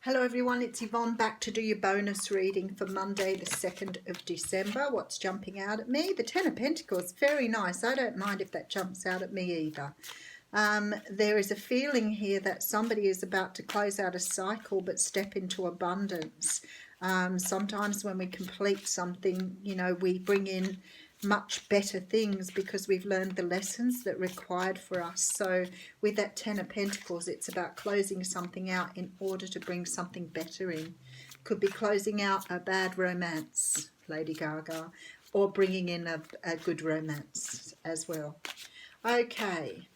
Hello everyone, it's Yvonne back to do your bonus reading for Monday the 2nd of December. What's jumping out at me? The Ten of Pentacles, very nice. I don't mind if that jumps out at me either. There is a feeling here that somebody is about to close out a cycle but step into abundance. Sometimes when we complete something, we bring in much better things because we've learned the lessons that are required for us. So with that Ten of Pentacles, it's about closing something out in order to bring something better in. Could be closing out a bad romance, Lady Gaga, or bringing in a good romance as well. Okay.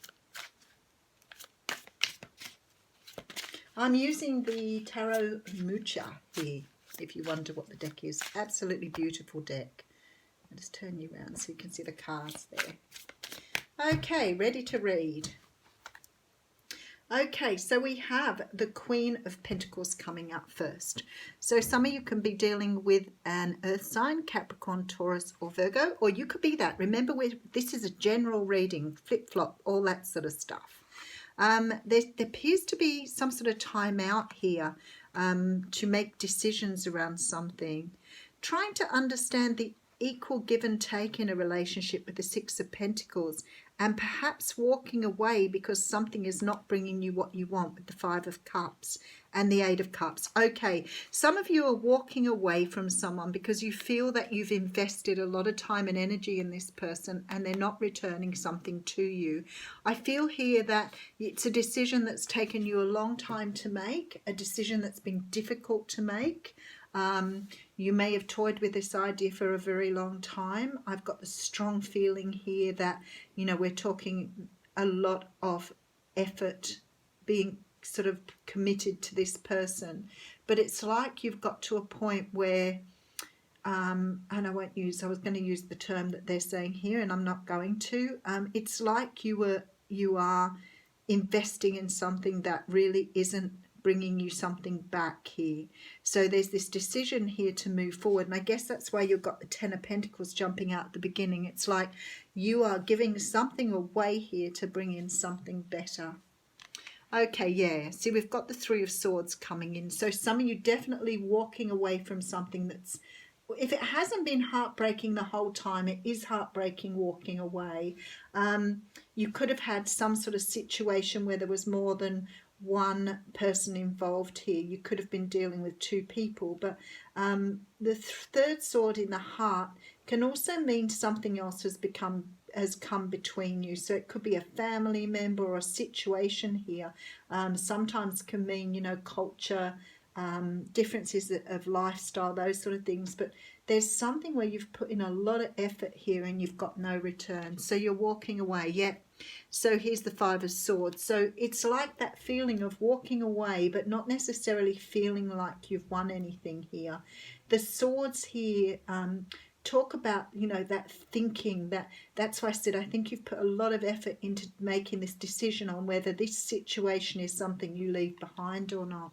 I'm using the Tarot Mucha here, if you wonder what the deck is. Absolutely beautiful deck. I'll just turn you around so you can see the cards there. Okay, ready to read. Okay, so we have the Queen of Pentacles coming up first. So some of you can be dealing with an earth sign, Capricorn, Taurus or Virgo, or you could be that. Remember, this is a general reading, flip-flop, all that sort of stuff. There appears to be some sort of time out here to make decisions around something. Trying to understand the equal give and take in a relationship with the Six of Pentacles, and perhaps walking away because something is not bringing you what you want with the Five of Cups and the Eight of Cups. Okay, some of you are walking away from someone because you feel that you've invested a lot of time and energy in this person and they're not returning something to you. I feel here that it's a decision that's taken you a long time to make, a decision that's been difficult to make. You may have toyed with this idea for a very long time. I've got the strong feeling here that, we're talking a lot of effort being sort of committed to this person. But it's like you've got to a point where, and I was going to use the term that they're saying here, and I'm not going to. It's like you are investing in something that really isn't bringing you something back here. So there's this decision here to move forward, and I guess that's why you've got the Ten of Pentacles jumping out at the beginning. It's like you are giving something away here to bring in something better. Okay, yeah, see, we've got the Three of Swords coming in. So some of you definitely walking away from something that's, if it hasn't been heartbreaking the whole time, it is heartbreaking walking away. You could have had some sort of situation where there was more than one person involved here. You could have been dealing with two people, but the third sword in the heart can also mean something else has come between you. So it could be a family member or a situation here. Sometimes can mean, culture, differences of lifestyle, those sort of things. But there's something where you've put in a lot of effort here and you've got no return. So you're walking away. Yeah. So here's the Five of Swords. So it's like that feeling of walking away, but not necessarily feeling like you've won anything here. The swords here talk about, that thinking, that's why I said I think you've put a lot of effort into making this decision on whether this situation is something you leave behind or not.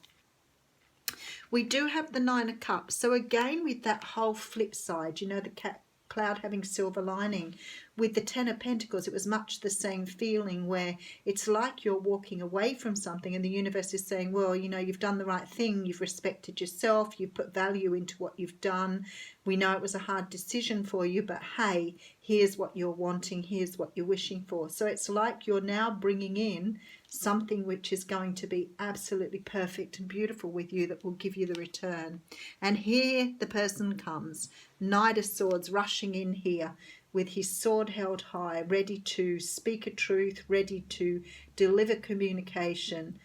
We do have the Nine of Cups. So again, with that whole flip side, the cloud having silver lining. With the Ten of Pentacles, it was much the same feeling where it's like you're walking away from something and the universe is saying, well, you've done the right thing. You've respected yourself. You've put value into what you've done. We know it was a hard decision for you, but hey, here's what you're wanting. Here's what you're wishing for. So it's like you're now bringing in something which is going to be absolutely perfect and beautiful with you that will give you the return. And here the person comes, Knight of Swords, rushing in here with his sword held high, ready to speak a truth, ready to deliver communication.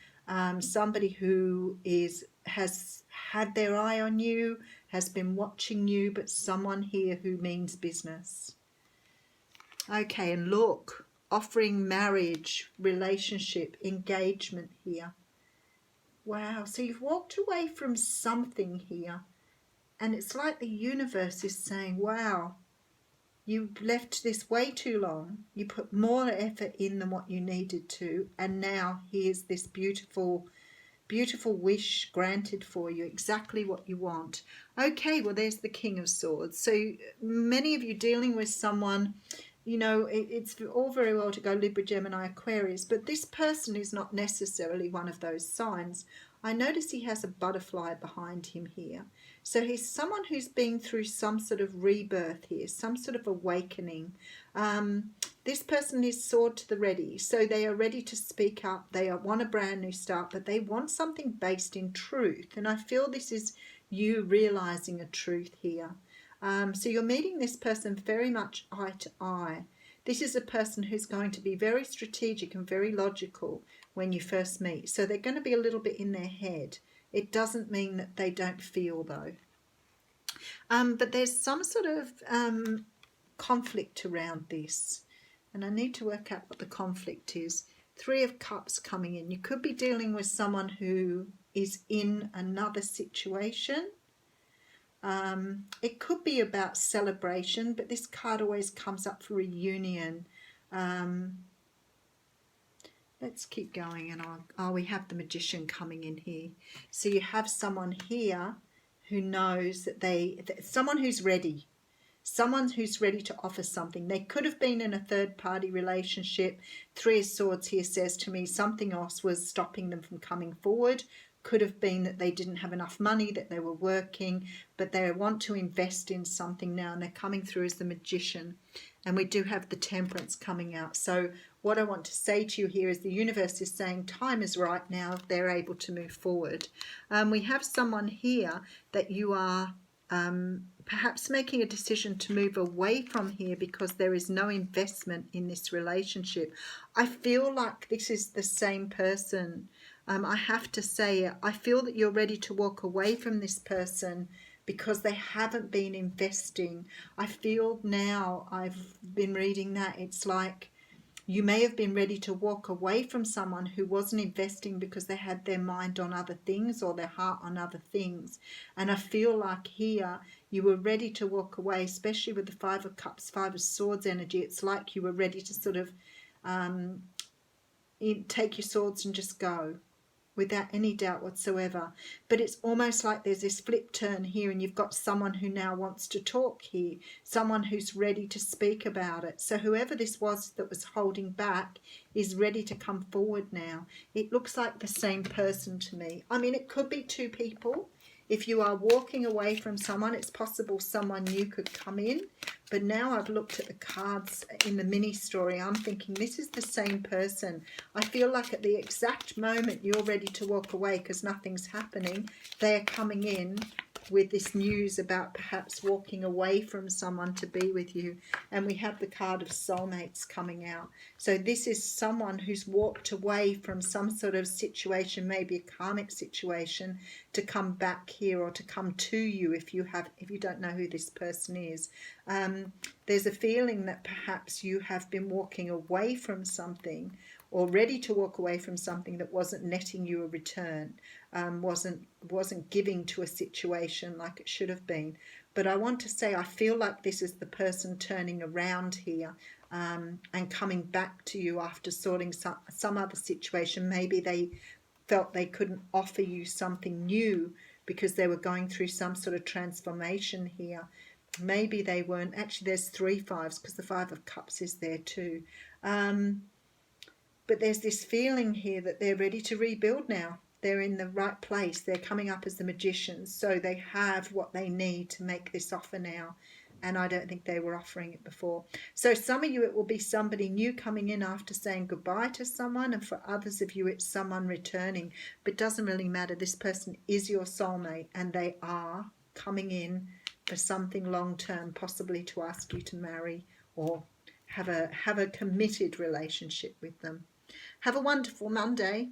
Somebody who has had their eye on you, has been watching you, but someone here who means business. Okay, and look, offering marriage, relationship, engagement here. Wow, so you've walked away from something here, and it's like the universe is saying, wow, you left this way too long. You put more effort in than what you needed to, and now here's this beautiful, beautiful wish granted for you, exactly what you want. Okay, well, there's the King of Swords. So many of you dealing with someone, it's all very well to go Libra, Gemini, Aquarius, but this person is not necessarily one of those signs. I notice he has a butterfly behind him here. So he's someone who's been through some sort of rebirth here, some sort of awakening. This person is sword to the ready. So they are ready to speak up. They want a brand new start, but they want something based in truth. And I feel this is you realizing a truth here. So you're meeting this person very much eye to eye. This is a person who's going to be very strategic and very logical when you first meet. So they're going to be a little bit in their head. It doesn't mean that they don't feel, though. But there's some sort of conflict around this. And I need to work out what the conflict is. 3 of Cups coming in. You could be dealing with someone who is in another situation. It could be about celebration, but this card always comes up for reunion. Let's keep going, and we have the Magician coming in here. So you have someone here who knows that someone who's ready. Someone who's ready to offer something. They could have been in a third-party relationship. 3 of Swords here says to me something else was stopping them from coming forward. Could have been that they didn't have enough money, that they were working, but they want to invest in something now, and they're coming through as the Magician. And we do have the Temperance coming out. So what I want to say to you here is the universe is saying time is right now. They're able to move forward. We have someone here that you are perhaps making a decision to move away from here because there is no investment in this relationship. I feel like this is the same person. I have to say, I feel that you're ready to walk away from this person because they haven't been investing. I feel now, I've been reading that, it's like you may have been ready to walk away from someone who wasn't investing because they had their mind on other things or their heart on other things. And I feel like here you were ready to walk away, especially with the 5 of Cups, 5 of Swords energy. It's like you were ready to sort of take your swords and just go, without any doubt whatsoever. But it's almost like there's this flip turn here, and you've got someone who now wants to talk here, someone who's ready to speak about it. So whoever this was that was holding back is ready to come forward now. It looks like the same person to me. I mean, it could be 2 people. If you are walking away from someone, it's possible someone new could come in. But now I've looked at the cards in the mini story, I'm thinking this is the same person. I feel like at the exact moment you're ready to walk away because nothing's happening, they're coming in with this news about perhaps walking away from someone to be with you. And we have the card of soulmates coming out. So this is someone who's walked away from some sort of situation, maybe a karmic situation, to come back here or to come to you if you don't know who this person is. There's a feeling that perhaps you have been walking away from something or ready to walk away from something that wasn't netting you a return, wasn't giving to a situation like it should have been. But I want to say I feel like this is the person turning around here and coming back to you after sorting some other situation. Maybe they felt they couldn't offer you something new because they were going through some sort of transformation here. Maybe they weren't. Actually, there's 3 5s because the 5 of Cups is there too. But there's this feeling here that they're ready to rebuild now. They're in the right place. They're coming up as the Magicians. So they have what they need to make this offer now. And I don't think they were offering it before. So some of you, it will be somebody new coming in after saying goodbye to someone. And for others of you, it's someone returning. But it doesn't really matter. This person is your soulmate. And they are coming in for something long-term, possibly to ask you to marry or have a committed relationship with them. Have a wonderful Monday.